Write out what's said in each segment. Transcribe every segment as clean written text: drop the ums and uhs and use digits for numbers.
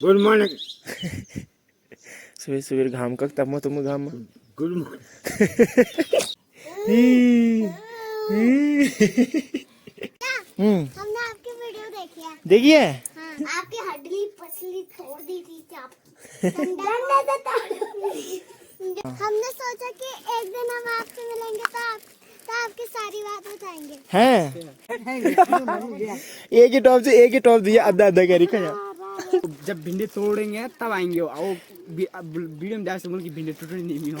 Good morning. सुबह सुबह घाम का तब तुम घाम गुड मॉर्निंग. हमने आपकी वीडियो देखी है. देखिए हाँ, आपकी हड्डी पसली छोड़ दी थी आप. हमने सोचा कि एक दिन हम आपसे मिलेंगे तो आपकी सारी बात बताएंगे. हैं एक ही टॉप दिया आधा आधा करी का जब भिंडी तोड़ेंगे तब आएंगे. आओ वीडियो में डाल बोल की भिंडी टूटनी नहीं हो.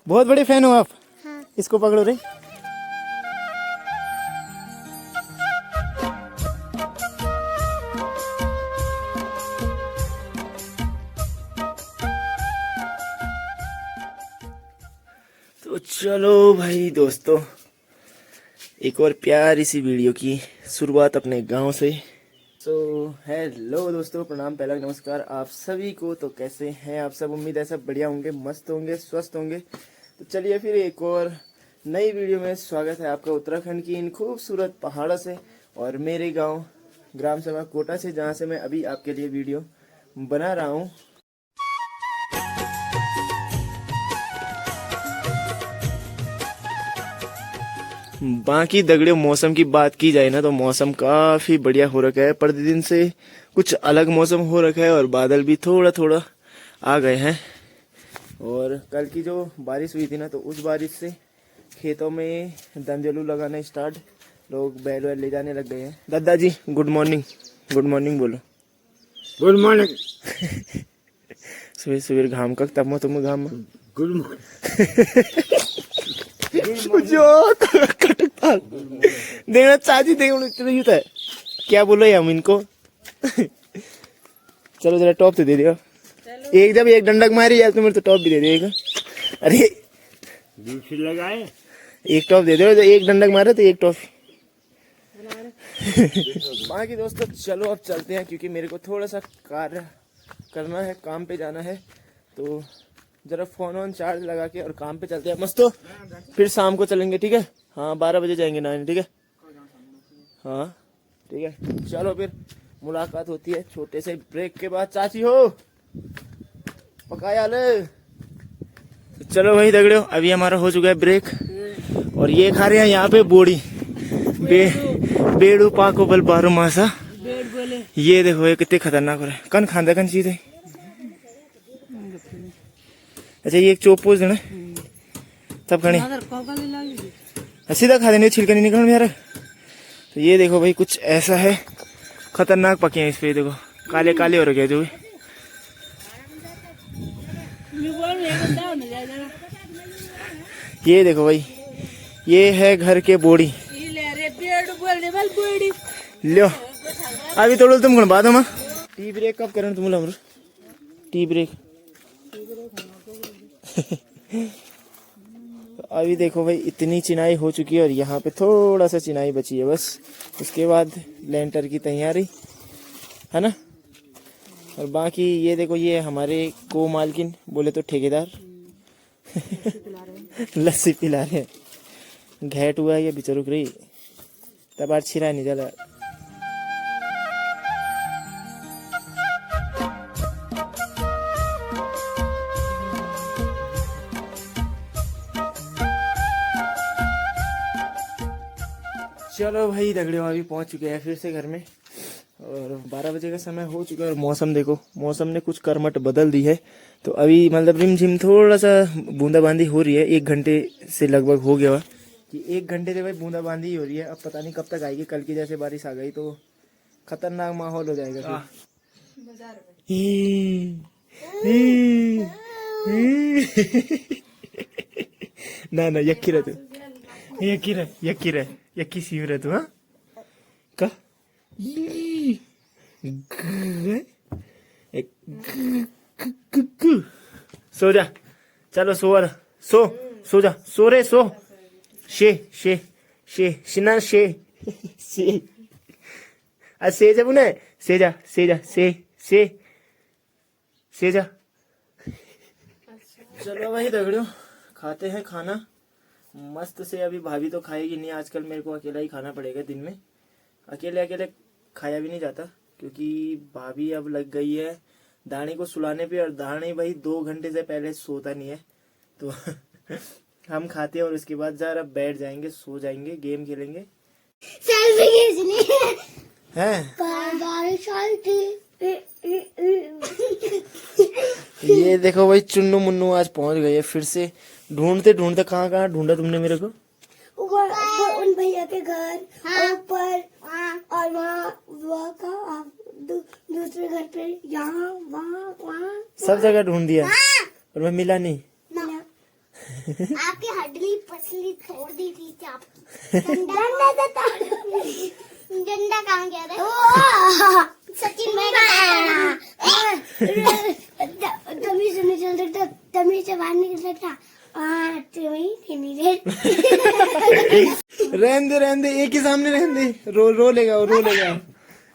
बहुत बड़े फैन हो आप. हाँ. इसको पकड़ो रे. तो चलो भाई दोस्तों, एक और प्यारी सी वीडियो की शुरुआत अपने गांव से. तो हेलो दोस्तों, प्रणाम, पहला नमस्कार आप सभी को. तो कैसे हैं आप सब? उम्मीद है सब बढ़िया होंगे, मस्त होंगे, स्वस्थ होंगे. तो चलिए फिर एक और नई वीडियो में स्वागत है आपका उत्तराखंड की इन खूबसूरत पहाड़ों से और मेरे गांव ग्राम सभा कोटा से, जहां से मैं अभी आपके लिए वीडियो बना रहा हूं. बाकी दगड़ियों, मौसम की बात की जाए ना तो मौसम काफी बढ़िया हो रखा है. प्रतिदिन से कुछ अलग मौसम हो रखा है और बादल भी थोड़ा थोड़ा आ गए हैं. और कल की जो बारिश हुई थी ना, तो उस बारिश से खेतों में दंदेलू लगाना स्टार्ट, लोग बैल वैल ले जाने लग गए हैं. दादाजी गुड मॉर्निंग. गुड मॉर्निंग बोलो. Good morning. सुबह सुबह घाम का तब तुम घाम गुड मॉर्निंग. देखना चाची देखना है. क्या बोलो हम इनको. चलो जरा टॉप तो दे दियो. एक जब एक डंडक मारी यार तुम्हें तो टॉप भी दे दिएगा. अरे दूसरी लगाए. एक टॉप दे दो. एक डंडक मारे तो एक टॉप. बाकी दोस्तों चलो अब चलते हैं, क्योंकि मेरे को थोड़ा सा कार्य करना है, काम पे जाना है. तो जरा फोन ऑन चार्ज लगा के और काम पे चलते हैं. मस्तो फिर शाम को चलेंगे, ठीक है? हाँ 12 बजे जाएंगे नाइन, ठीक है? हाँ ठीक है. चलो फिर मुलाकात होती है छोटे से ब्रेक के बाद. चाची हो पकाया ले. तो चलो भाई दगड़ियों, अभी हमारा हो चुका है ब्रेक और ये खा रहे हैं यहाँ पे बोड़ी बेड़ू पाको बल बारो मासा. ये देखो ये कितने खतरनाक हो रहा है. कन खांदा कन चीज है. अच्छा ये एक चोपोज है ना, तब खाने सीधा खा देने, छिलका नहीं निकलना यार. तो ये देखो भाई कुछ ऐसा है, खतरनाक पके हैं इस पे. देखो काले काले हो रखे जो भी. ये देखो भाई, ये है घर के बोड़ी. लो अभी तोड़ो तुम कौन बाद में. टी ब्रेक कब करें तुम लोग? Tea break. अभी देखो भाई इतनी चिनाई हो चुकी है और यहाँ पे थोड़ा सा चिनाई बची है बस. उसके बाद लेंटर की तैयारी है ना. और बाकी ये देखो, ये हमारे को मालकिन बोले तो ठेकेदार लस्सी पिला रहे हैं. घेट हुआ है ये बिचरुक रही तब आज छिरा नहीं जला. चलो भाई दगड़ियों, अभी पहुंच चुके हैं फिर से घर में और 12 बजे का समय हो चुका है. और मौसम देखो, मौसम ने कुछ करमट बदल दी है. तो अभी मतलब रिमझिम थोड़ा सा बूंदाबांदी हो रही है. 1 घंटे से लगभग हो गया कि 1 घंटे से भाई बूंदाबांदी हो रही है. अब पता नहीं कब तक आएगी. कल की जैसे बारिश आ गई तो खतरनाक माहौल हो जाएगा. ना ना यक्की रह तू, यक्की सीव रह तू. हाँ का सो जा. चलो सो जा. सो रे सो. शे शिना शे आज से जा बुने. से जा. चलो भाई दगड़ियों, खाते हैं खाना मस्त से. अभी भाभी तो खाएगी नहीं आजकल, मेरे को अकेला ही खाना पड़ेगा दिन में. अकेले खाया भी नहीं जाता. क्योंकि भाभी अब लग गई है दानी को सुलाने पे, और दानी भाई 2 घंटे से पहले सोता नहीं है। तो हम खाते हैं और उसके बाद जरा बैठ जाएंगे, सो जाएंगे, गेम खेलेंगे। सेल्फी खींचनी हैं बारिश आई थी। ये देखो भाई चुन्नू मुन्नू आज पहुंच गए फिर से। ढूंढते ढूंढते कहाँ ढूंढा तुमने मेरे को? ऊपर उन भैया के घर, ऊपर और वहाँ का दूसरे घर पे, यहाँ वहाँ सब जगह ढूंढ दिया और मैं मिला नहीं। आपकी हड्डी पसली तोड़ दी थी क्या? डंडा कहाँ गया था? सचिन तमीज से नहीं चल सकता, तमीज से बाहर निकल सकता। रहने दे एक ही सामने रहने दे, रो लेगा वो, रो लेगा।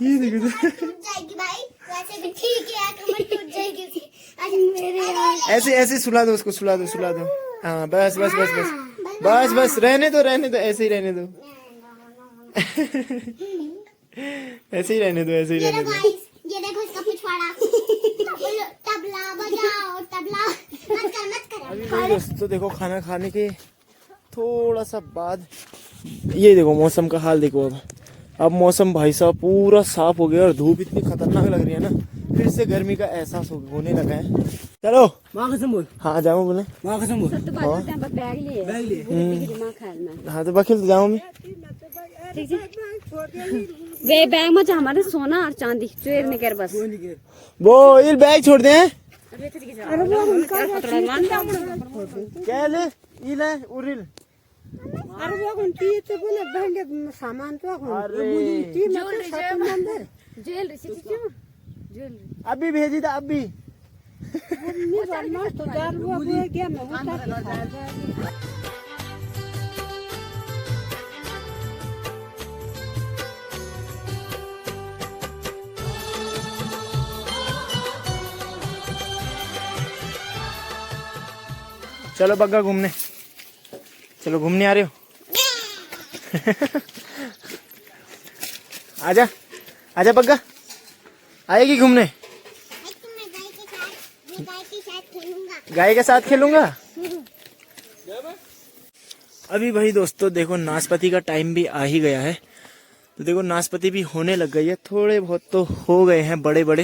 ये देखो टूट जाएगी भाई, वैसे भी ठीक है, कमर टूट जाएगी उसकी। मेरे ऐसे सुला दो उसको, सुला दो। हाँ बस रहने दो, ऐसे ही रहने दो। ऐसे ही रहने दो। ये देखो इसका पिछवाड़ा। तबला बजाओ, तबला मत कर। अभी भाई दोस्तों देखो खाना खाने के थोड़ा सा बाद ये देखो मौसम का हाल देखो। अब मौसम भाई साहब पूरा साफ हो गया और धूप इतनी खतरनाक लग रही है ना, फिर से गर्मी का एहसास होने लगा है। चलो हाँ जाओ बोले। हाँ तो बखिल जाऊँ मैं। वे बैग में हमारे सोना और चांदी चुएर में कर बस वो ये बैग छोड़ दे। क्या ले इला उरिल अरे वो घंटी तो बोले बहंगे सामान तो अरे जेल अभी भेजी था अभी। चलो बग्गा घूमने, चलो घूमने आ रहे हो? आजा बग्गा, आएगी घूमने? गाय के साथ खेलूंगा। अभी भाई दोस्तों देखो नाशपाती का टाइम भी आ ही गया है, तो देखो नाशपाती भी होने लग गई है। थोड़े बहुत तो हो गए हैं बड़े बट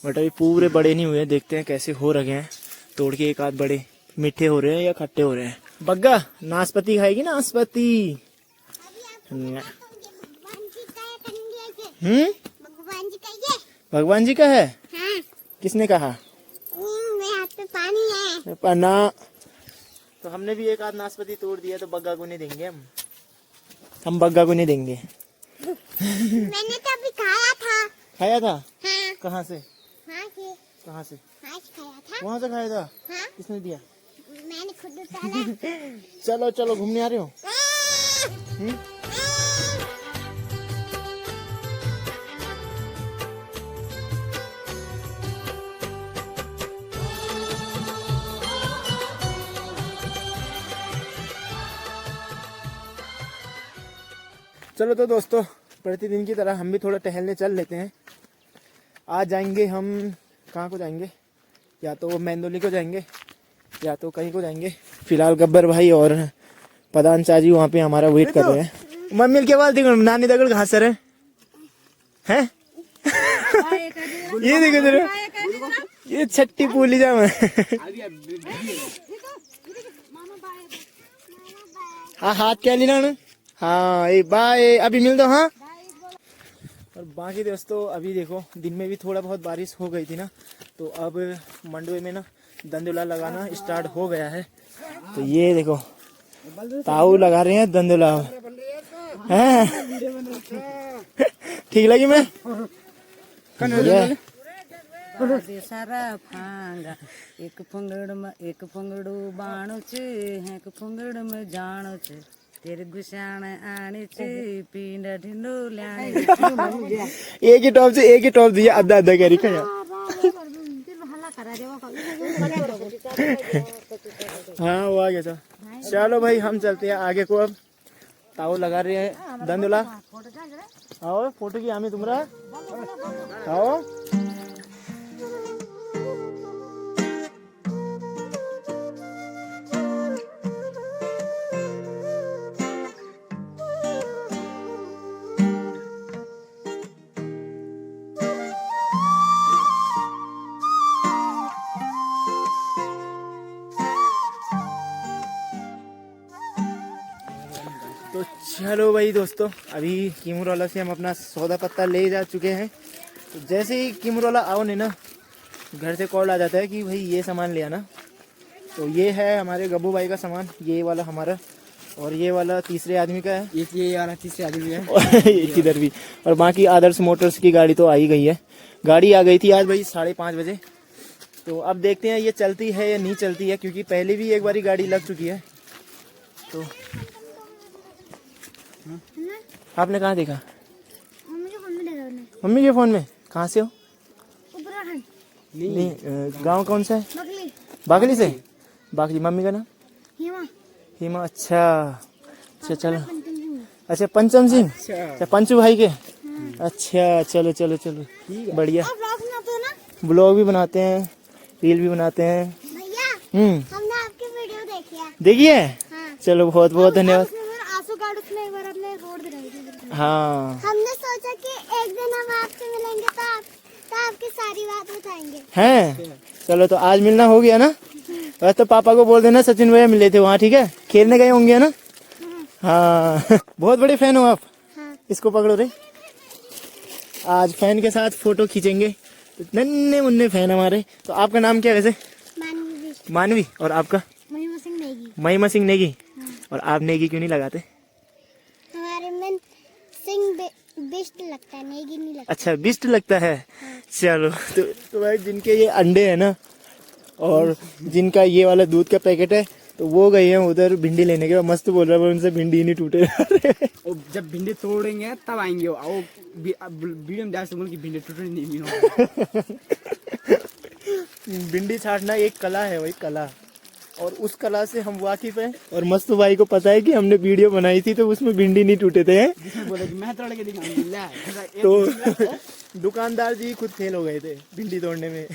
अभी पूरे बड़े नहीं हुए। देखते हैं कैसे हो रहे हैं, तोड़ के एक आध बड़े मीठे हो रहे हैं या खट्टे हो रहे हैं। बग्गा नाशपाती खाएगी? नाशपाती भगवान जी का है? हाँ। किसने कहा? मेरे हाथ में पानी है। पन्ना तो हमने भी एक आध नाशपाती तोड़ दिया, तो बग्गा को नहीं देंगे हम बग्गा को नहीं देंगे। मैंने तो अभी खाया था? हाँ। कहाँ से? खाया था। वहाँ से खाया था? हाँ। किसने दिया? मैंने खुद उतारा। चलो घूमने आ रहे हो? चलो तो दोस्तों प्रतिदिन की तरह हम भी थोड़ा टहलने चल लेते हैं। आज जाएंगे हम, कहाँ को जाएंगे? या तो मेंदोली को जाएंगे या तो कहीं को जाएंगे। फिलहाल गब्बर भाई और प्रधान चाची वहाँ पे हमारा वेट कर रहे हैं। मम्मी के बाद देखो नानी दगड़ घास सर है। ये देखो जरा, ये छट्टी पूली जा मैं। हाँ हाथ क्या लेना? हाँ बाय, अभी मिल दो। हाँ और बाकी दोस्तों अभी देखो दिन में भी थोड़ा बहुत बारिश हो गई थी ना, तो अब मंडवे में ना दंदुला लगाना स्टार्ट हो गया है। तो ये देखो ताऊ लगा रहे हैं दंदुला। हैं ठीक लगी मैं? सारा फांगा एक पंगड़ बाणो एक पंगड़ में जानो तेरे गुशान आने पिंडा ढिंडो लाने। एक ही टॉप से एक ही टॉप दिया, अद्धा अद्धा करी खाया। हाँ वो आ गया था। चलो भाई हम चलते हैं आगे को। अब ताऊ लगा रहे हैं दंदुला। आओ फोटो की आमी तुमरा आओ। तो चलो भाई दोस्तों, अभी कीमुरवाला से हम अपना सौदा पत्ता ले जा चुके हैं। तो जैसे ही कीमुरवाला आओ नहीं ना, घर से कॉल आ जाता है कि भाई ये सामान ले आना। तो ये है हमारे गब्बू भाई का सामान, ये वाला हमारा, और ये वाला तीसरे आदमी का है, ये वाला तीसरे आदमी है, और एक इधर भी। और बाकी आदर्श मोटर्स की गाड़ी तो आ ही गई है। गाड़ी आ गई थी आज भाई 5:30 बजे। तो अब देखते हैं ये चलती है या नहीं चलती है, क्योंकि पहले भी एक बारी गाड़ी लग चुकी है। तो आपने कहाँ देखा? मम्मी के फोन में देखा मैंने। मम्मी के फोन में? कहाँ से हो? उत्तराखंड। नहीं, गांव कौन सा है? बगली। बागली से? बागली। मम्मी का नाम? हिमा। हिमा। अच्छा अच्छा, चलो। अच्छा, पंचम सिंह। अच्छा, पंचू भाई के। अच्छा, चलो चलो चलो, बढ़िया। आप ब्लॉग बनाते हो ना? ब्लॉग भी बनाते हैं, रील भी बनाते हैं। भैया हमने आपकी वीडियो देखी है। देखिए? हाँ। चलो, बहुत बहुत धन्यवाद। उसमें मेरा आंसू कार्ड, उसने एक बार अपने रोड दिखाई थी। हाँ हमने सोचा कि एक दिन हम आपसे मिलेंगे तो आपकी सारी बात बताएंगे। हैं, चलो तो आज मिलना हो गया ना। वैसे तो पापा को बोल देना सचिन भैया मिले थे वहाँ, ठीक है? खेलने गए होंगे ना? हाँ। बहुत बड़े फैन हो आप? हाँ। इसको पकड़ो रे। आज फैन के साथ फोटो खींचेंगे। तो नन्हे मुन्ने फैन हमारे। तो आपका नाम क्या है वैसे? मानवी। मानवी। और आपका? महिमा सिंह नेगी। महिमा सिंह नेगी। और आप नेगी क्यों नहीं लगाते? हमारे में सिंह बिस्ट लगता है, नेगी नहीं लगता। अच्छा, बिस्ट लगता है। चलो, तो भाई जिनके ये अंडे है ना, और जिनका ये वाला दूध का पैकेट है, तो वो गए हैं उधर भिंडी लेने के। मस्त बोल रहा है, उनसे भिंडी नहीं टूटे। और जब भिंडी तोड़ेंगे तब आएंगे। वो वीडियो में डाल से बोल की भिंडी टूटने नहीं होगा। भिंडी छाटना एक कला है, वही कला, और उस कला से हम वाकिफ हैं। और मस्त भाई को पता है कि हमने वीडियो बनाई थी तो उसमें भिंडी नहीं टूटे थे। जिसने बोला कि मैं तोड़ के दिखाऊंगा, तो दुकानदार जी खुद फेल हो गए थे भिंडी तोड़ने में।